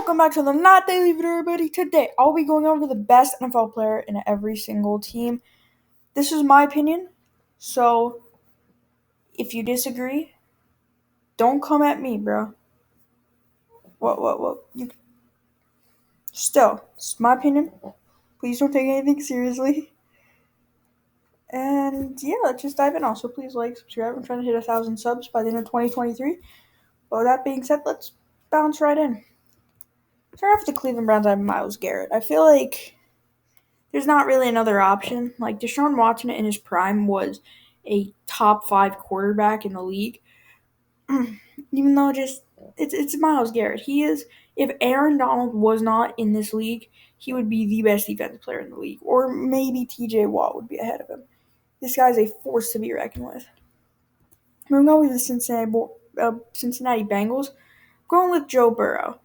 Welcome back to the Not Daily Video, everybody. Today, I'll be going over the best NFL player in every single team. This is my opinion, so if you disagree, don't come at me, bro. What? Still, it's my opinion. Please don't take anything seriously. And yeah, let's just dive in. Also, please like, subscribe. I'm trying to hit 1,000 subs by the end of 2023. But with that being said, let's bounce right in. Start off with the Cleveland Browns. I have Myles Garrett. I feel like there's not really another option. Like Deshaun Watson in his prime was a top 5 quarterback in the league. Even though it's Myles Garrett. He is, if Aaron Donald was not in this league, he would be the best defensive player in the league. Or maybe TJ Watt would be ahead of him. This guy's a force to be reckoned with. Moving on with the Cincinnati Bengals. Going with Joe Burrow.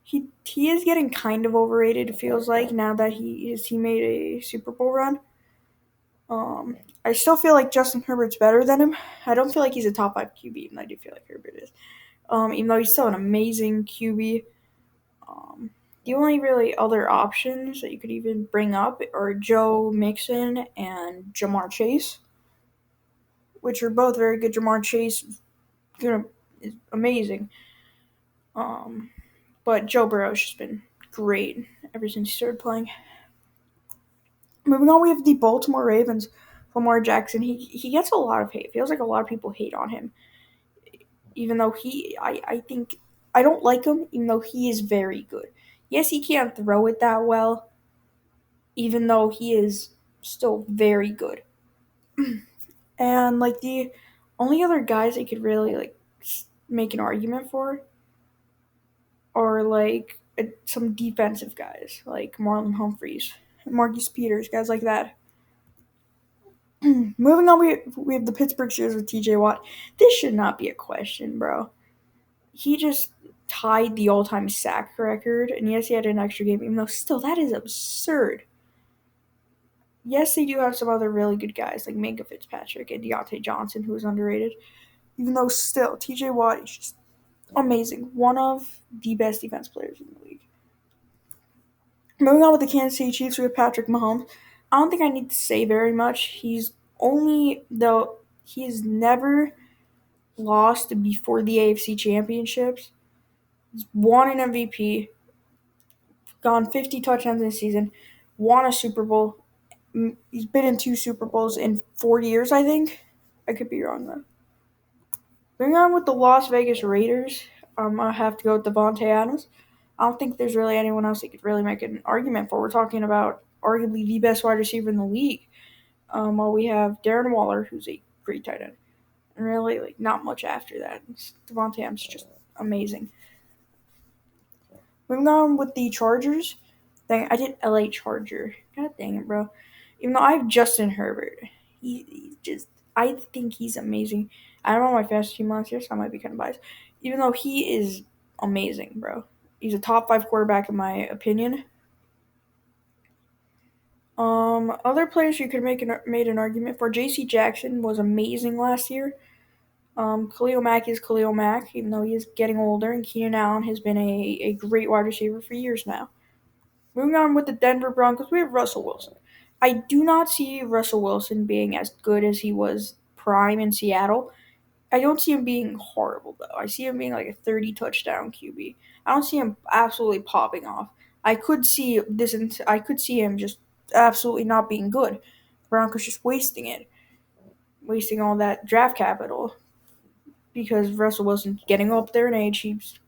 He is getting kind of overrated, it feels like, now that his team made a Super Bowl run. I still feel like Justin Herbert's better than him. I don't feel like he's a top 5 QB, even though I do feel like Herbert is. Even though he's still an amazing QB. The only really other options that you could even bring up are Joe Mixon and Jamar Chase, which are both very good. Jamar Chase is amazing. But Joe Burrow's just been great ever since he started playing. Moving on, we have the Baltimore Ravens. Lamar Jackson. He gets a lot of hate. It feels like a lot of people hate on him. Even though I think, I don't like him, even though he is very good. Yes, he can't throw it that well, even though he is still very good. And like the only other guys I could really like make an argument for are like some defensive guys like Marlon Humphreys, Marcus Peters, guys like that. Moving on, we have the Pittsburgh Steelers with TJ Watt. This should not be a question, bro. He just tied the all-time sack record, and yes, he had an extra game, even though still, that is absurd. Yes, they do have some other really good guys, like Minka Fitzpatrick and Deontay Johnson, who is underrated. Even though still, TJ Watt is just amazing. One of the best defense players in the league. Moving on with the Kansas City Chiefs, we have Patrick Mahomes. I don't think I need to say very much. He's never lost before the AFC Championships. He's won an MVP, gone 50 touchdowns in a season, won a Super Bowl. He's been in 2 Super Bowls in 4 years, I think. I could be wrong, though. Moving on with the Las Vegas Raiders, I have to go with Davante Adams. I don't think there's really anyone else that could really make an argument for. We're talking about arguably the best wide receiver in the league. While we have Darren Waller, who's a great tight end. And really, like, not much after that. Davante Adams is just amazing. Moving on with the Chargers. Dang, I did LA Charger. God dang it, bro. Even though I have Justin Herbert, I think he's amazing. I don't know my fantasy team last year, so I might be kind of biased. Even though he is amazing, bro. He's a top 5 quarterback in my opinion. Other players you could made an argument for. J.C. Jackson was amazing last year. Khalil Mack is Khalil Mack, even though he is getting older, and Keenan Allen has been a great wide receiver for years now. Moving on with the Denver Broncos, we have Russell Wilson. I do not see Russell Wilson being as good as he was prime in Seattle. I don't see him being horrible, though. I see him being like a 30 touchdown QB. I don't see him absolutely popping off. I could see him just absolutely not being good. Broncos just wasting all that draft capital because Russell Wilson's getting up there in age. He's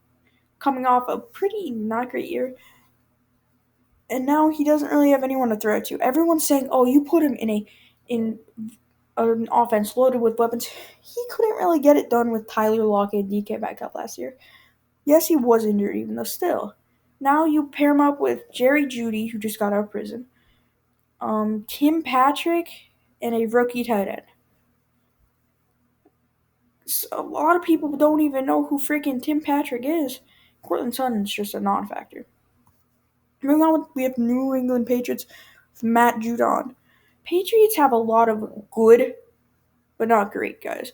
coming off a pretty not great year. And now he doesn't really have anyone to throw to. Everyone's saying, "Oh, you put him in an offense loaded with weapons." He couldn't really get it done with Tyler Lockett and DK Metcalf last year. Yes, he was injured, even though still. Now you pair him up with Jerry Jeudy, who just got out of prison, Tim Patrick, and a rookie tight end. So a lot of people don't even know who freaking Tim Patrick is. Cortland Sutton's just a non-factor. Moving on, we have New England Patriots with Matt Judon. Patriots have a lot of good, but not great guys.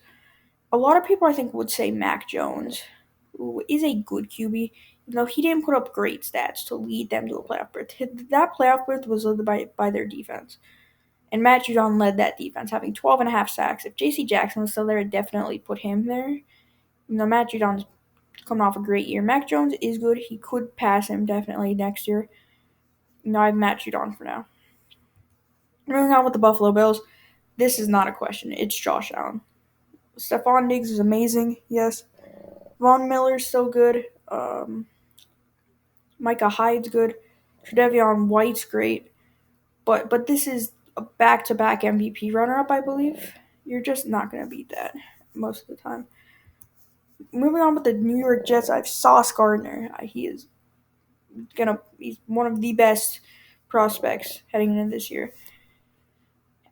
A lot of people, I think, would say Mac Jones, who is a good QB. No, he didn't put up great stats to lead them to a playoff berth. That playoff berth was led by their defense. And Matt Judon led that defense, having 12 and a half sacks. If J.C. Jackson was still there, I'd definitely put him there. Matt Judon's coming off a great year. Mac Jones is good. He could pass him definitely next year. I have Matt Judon for now. Moving on with the Buffalo Bills, this is not a question. It's Josh Allen. Stephon Diggs is amazing, yes. Von Miller's so good. Micah Hyde's good. Tre'Davion White's great. But this is a back-to-back MVP runner-up, I believe. You're just not going to beat that most of the time. Moving on with the New York Jets, I have Sauce Gardner. He's one of the best prospects heading into this year.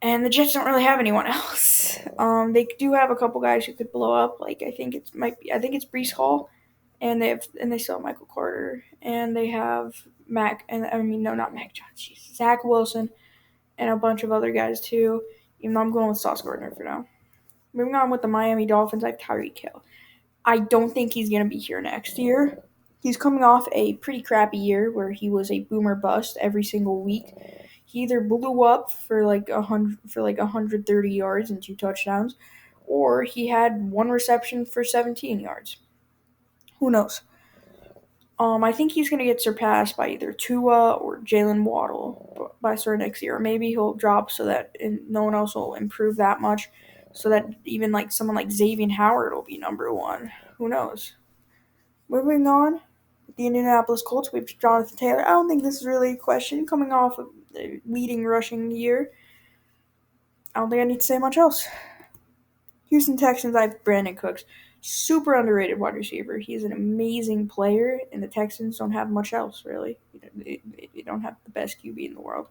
And the Jets don't really have anyone else. They do have a couple guys who could blow up. Like I think it's Breece Hall, and they still have Michael Carter, and they have not Mac Jones, Zach Wilson, and a bunch of other guys too. Even though I'm going with Sauce Gardner for now. Moving on with the Miami Dolphins, I have Tyreek Hill. I don't think he's going to be here next year. He's coming off a pretty crappy year where he was a boomer bust every single week. He either blew up for like 130 yards and 2 touchdowns, or he had 1 reception for 17 yards. Who knows? I think he's going to get surpassed by either Tua or Jalen Waddle by starting next year. Or maybe he'll drop so that no one else will improve that much, so that even like someone like Xavier Howard will be number 1. Who knows? Moving on, the Indianapolis Colts, we have Jonathan Taylor. I don't think this is really a question. Coming off of the leading rushing year, I don't think I need to say much else. Houston Texans, I have Brandon Cooks. Super underrated wide receiver. He's an amazing player, and the Texans don't have much else, really. They don't have the best QB in the world.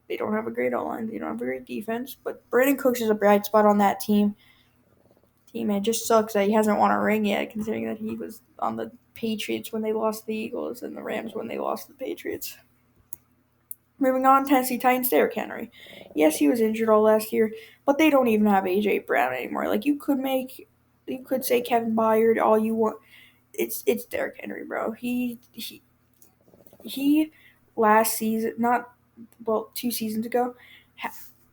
They don't have a great O-line. They don't have a great defense. But Brandon Cooks is a bright spot on that team. It just sucks that he hasn't won a ring yet, considering that he was on the Patriots when they lost the Eagles and the Rams when they lost the Patriots. Moving on, Tennessee Titans, Derrick Henry. Yes, he was injured all last year, but they don't even have A.J. Brown anymore. Like, you could say Kevin Byard all you want. It's Derrick Henry, bro. He last season, 2 seasons ago,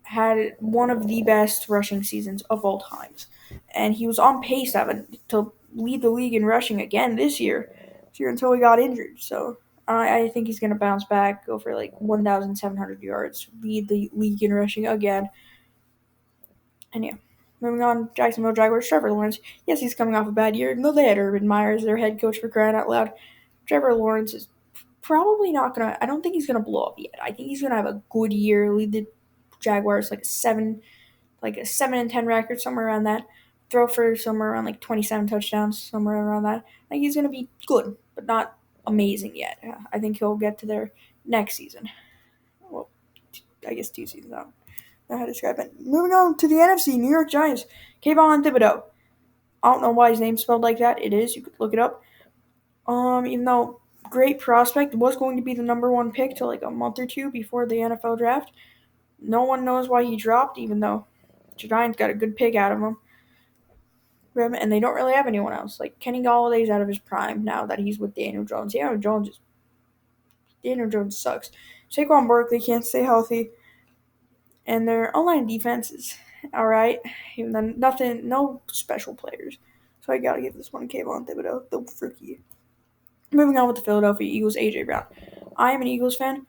had one of the best rushing seasons of all times. And he was on pace to lead the league in rushing again this year until he got injured. So I think he's going to bounce back, go for like 1,700 yards, lead the league in rushing again. And yeah, moving on, Jacksonville Jaguars, Trevor Lawrence. Yes, he's coming off a bad year. No, they had Urban Meyer as their head coach, for crying out loud. Trevor Lawrence is probably not going to – I don't think he's going to blow up yet. I think he's going to have a good year, lead the Jaguars like a 7-10 record, somewhere around that. Throw for somewhere around like 27 touchdowns, somewhere around that. I think he's going to be good, but not amazing yet. I think he'll get to there next season. Well, I guess 2 seasons out. I don't know how to describe it. Moving on to the NFC, New York Giants, Kayvon Thibodeau. I don't know why his name's spelled like that. It is. You could look it up. Even though great prospect, was going to be the number 1 pick till like a month or 2 before the NFL draft. No one knows why he dropped, even though the Giants got a good pick out of him. And they don't really have anyone else. Like, Kenny Galladay's out of his prime now that he's with Daniel Jones. Daniel Jones sucks. Saquon Barkley can't stay healthy. And their online defense is alright. Even though no special players. So I gotta give this one to Kayvon Thibodeau, the freaky. Moving on with the Philadelphia Eagles, A.J. Brown. I am an Eagles fan.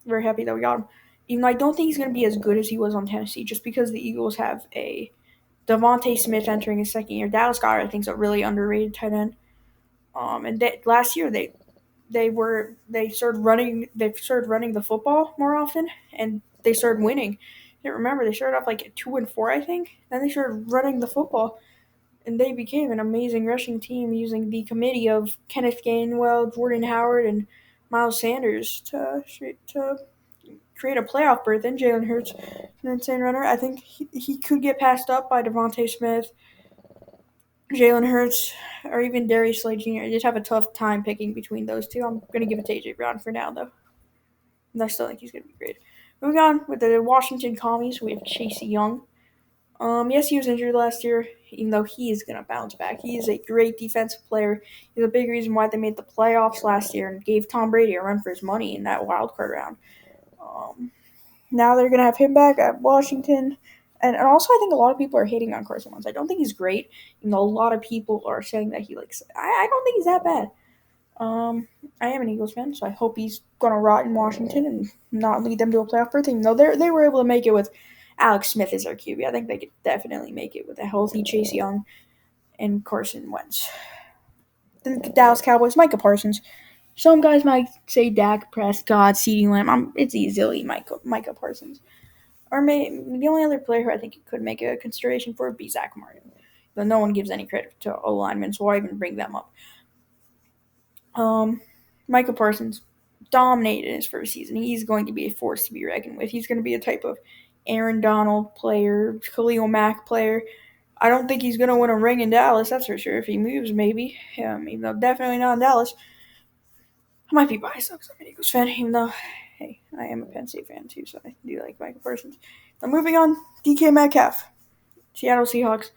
Very happy that we got him. Even though I don't think he's going to be as good as he was on Tennessee, just because the Eagles have a Devontae Smith entering his second year. Dallas Goedert, I think, is a really underrated tight end. Last year they started running the football more often, and they started winning. I remember they started off like at 2-4, I think. Then they started running the football, and they became an amazing rushing team using the committee of Kenneth Gainwell, Jordan Howard, and Miles Sanders to create a playoff berth. And Jalen Hurts, an insane runner. I think he could get passed up by Devontae Smith, Jalen Hurts, or even Darius Slay Jr. I just have a tough time picking between those two. I'm going to give it to A.J. Brown for now, though. And I still think he's going to be great. Moving on with the Washington Commies, we have Chase Young. Yes, he was injured last year, even though he is going to bounce back. He is a great defensive player. He's a big reason why they made the playoffs last year and gave Tom Brady a run for his money in that wild card round. Um, Now they're going to have him back at Washington. And also, I think a lot of people are hating on Carson Wentz. I don't think he's great. A lot of people are saying that he likes. I don't think he's that bad. Um, I am an Eagles fan, so I hope he's gonna rot in Washington and not lead them to a playoff berth. Even though they were able to make it with Alex Smith as their QB, I think they could definitely make it with a healthy Chase Young and Carson Wentz. Then the Dallas Cowboys, Micah Parsons. Some guys might say Dak Prescott, CeeDee Lamb. It's easily Micah Parsons. The only other player who I think you could make a consideration for would be Zach Martin. Though no one gives any credit to O linemen, so why even bring them up? Um, Micah Parsons dominated in his first season. He's going to be a force to be reckoned with. He's going to be a type of Aaron Donald player, Khalil Mack player. I don't think he's going to win a ring in Dallas, that's for sure. If he moves, maybe. Even though definitely not in Dallas. I might be biased because I'm an Eagles fan, even though, hey, I am a Penn State fan too, so I do like Micah Parsons. Now moving on, DK Metcalf, Seattle Seahawks.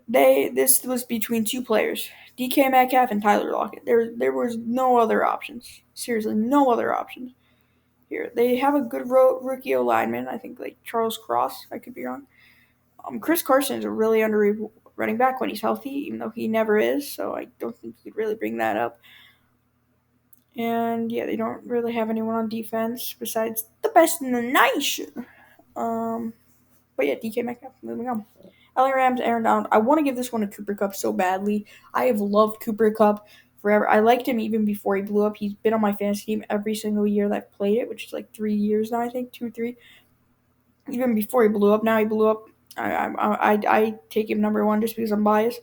This was between two players, DK Metcalf and Tyler Lockett. There was no other options. Seriously, no other options here. They have a good rookie lineman. I think like Charles Cross. I could be wrong. Chris Carson is a really underrated running back when he's healthy, even though he never is. So I don't think you could really bring that up. And yeah, they don't really have anyone on defense besides the best in the nation. Um, but yeah, DK Metcalf. Moving on. LA Rams, Aaron Donald. I want to give this one to Cooper Cup so badly. I have loved Cooper Cup forever. I liked him even before he blew up. He's been on my fantasy team every single year that I've played it, which is like 3 years now, I think, 2, 3. Even before he blew up. Now he blew up. I take him number one just because I'm biased.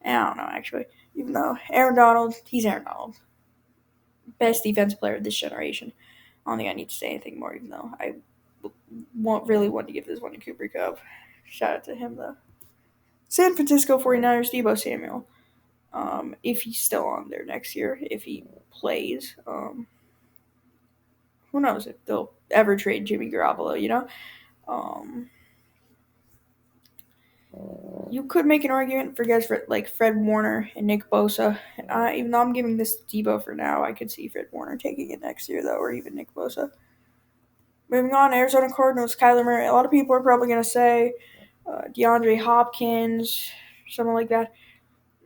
And I don't know, actually. Even though Aaron Donald, he's Aaron Donald. Best defense player of this generation. I don't think I need to say anything more, even though I really want to give this one to Cooper Cup. Shout out to him, though. San Francisco 49ers, Deebo Samuel. If he's still on there next year, if he plays. Who knows if they'll ever trade Jimmy Garoppolo, Um, you could make an argument for guys like Fred Warner and Nick Bosa. Even though I'm giving this to Debo for now, I could see Fred Warner taking it next year, though, or even Nick Bosa. Moving on, Arizona Cardinals, Kyler Murray. A lot of people are probably going to say DeAndre Hopkins, something like that.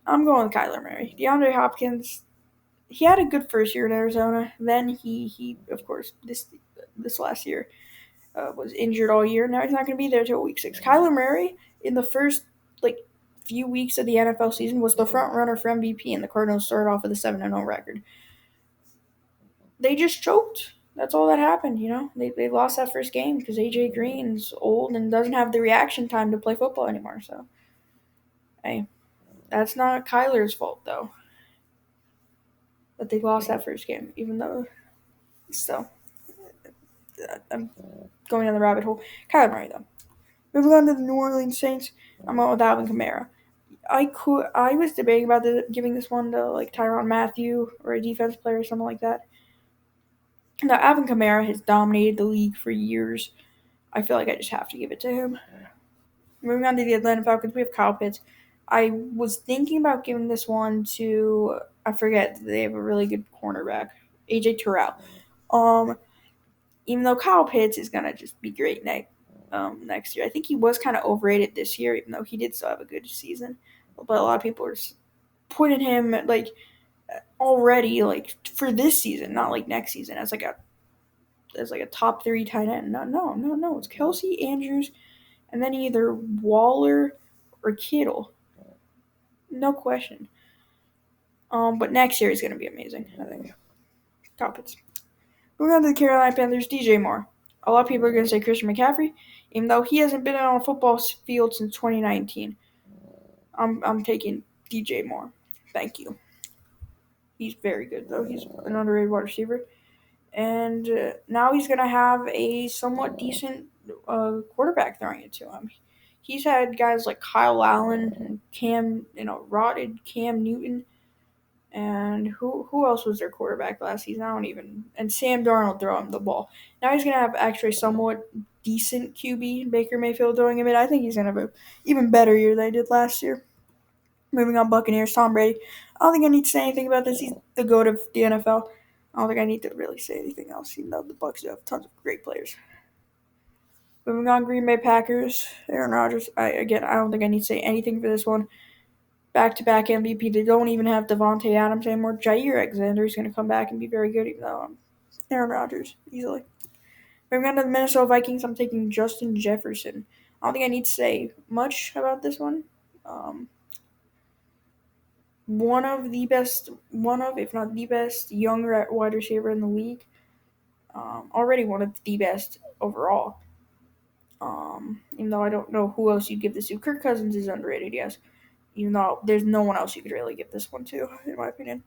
I'm going with Kyler Murray. DeAndre Hopkins, he had a good first year in Arizona. Then he of course, this last year was injured all year. Now he's not going to be there till week 6. Kyler Murray, in the first like few weeks of the NFL season, was the front runner for MVP, and the Cardinals started off with a 7-0 record. They just choked. That's all that happened. They lost that first game because AJ Green's old and doesn't have the reaction time to play football anymore. So, hey, that's not Kyler's fault though that they lost that first game. Even though, still, I'm going down the rabbit hole. Kyler Murray though. Moving on to the New Orleans Saints, I'm going with Alvin Kamara. I was debating about giving this one to like Tyrann Mathieu or a defense player or something like that. Now Alvin Kamara has dominated the league for years. I feel like I just have to give it to him. Moving on to the Atlanta Falcons, we have Kyle Pitts. I was thinking about giving this one to, I forget, they have a really good cornerback, AJ Terrell. Even though Kyle Pitts is gonna just be great next year. I think he was kind of overrated this year, even though he did still have a good season. But a lot of people are putting him like already like for this season, not like next season, as like a top 3 tight end. No. It's Kelsey, Andrews, and then either Waller or Kittle. No question. But next year is going to be amazing, I think. Top Pitts. Moving on to the Carolina Panthers, DJ Moore. A lot of people are going to say Christian McCaffrey, even though he hasn't been on a football field since 2019. I'm taking DJ Moore. Thank you. He's very good, though. He's an underrated wide receiver. And now he's going to have a somewhat decent quarterback throwing it to him. He's had guys like Kyle Allen and rotted Cam Newton. And who else was their quarterback last season? I don't even. And Sam Darnold throw him the ball. Now he's going to have actually somewhat decent QB, Baker Mayfield throwing him in. I think he's going to have an even better year than he did last year. Moving on, Buccaneers, Tom Brady. I don't think I need to say anything about this. He's the GOAT of the NFL. I don't think I need to really say anything else, even though the Bucs do have tons of great players. Moving on, Green Bay Packers, Aaron Rodgers. I don't think I need to say anything for this one. Back-to-back MVP. They don't even have Devontae Adams anymore. Jair Alexander is going to come back and be very good, even though Aaron Rodgers, easily. Moving on to the Minnesota Vikings, I'm taking Justin Jefferson. I don't think I need to say much about this one. One of, if not the best, young wide receiver in the league. Already one of the best overall. Even though I don't know who else you'd give this to. Kirk Cousins is underrated, yes. Even though there's no one else you could really give this one to, in my opinion.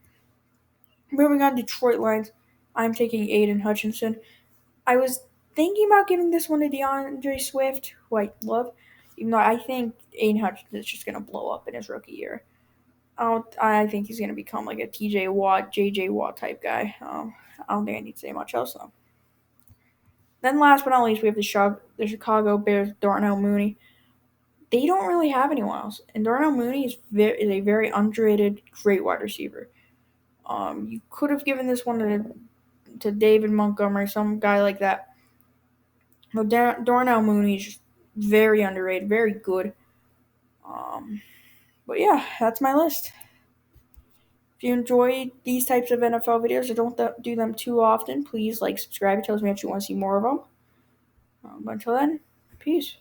Moving on, Detroit Lions, I'm taking Aiden Hutchinson. I was thinking about giving this one to DeAndre Swift, who I love, even though I think Aiden Hutchinson is just going to blow up in his rookie year. I think he's going to become like a TJ Watt, JJ Watt type guy. I don't think I need to say much else, though. Then last but not least, we have the Chicago Bears, Darnell Mooney. They don't really have anyone else, and Darnell Mooney is a very underrated, great wide receiver. You could have given this one to David Montgomery, some guy like that. But Darnell Mooney is just very underrated, very good. But yeah, that's my list. If you enjoy these types of NFL videos, I don't do them too often. Please subscribe. It tells me that you want to see more of them. But until then, peace.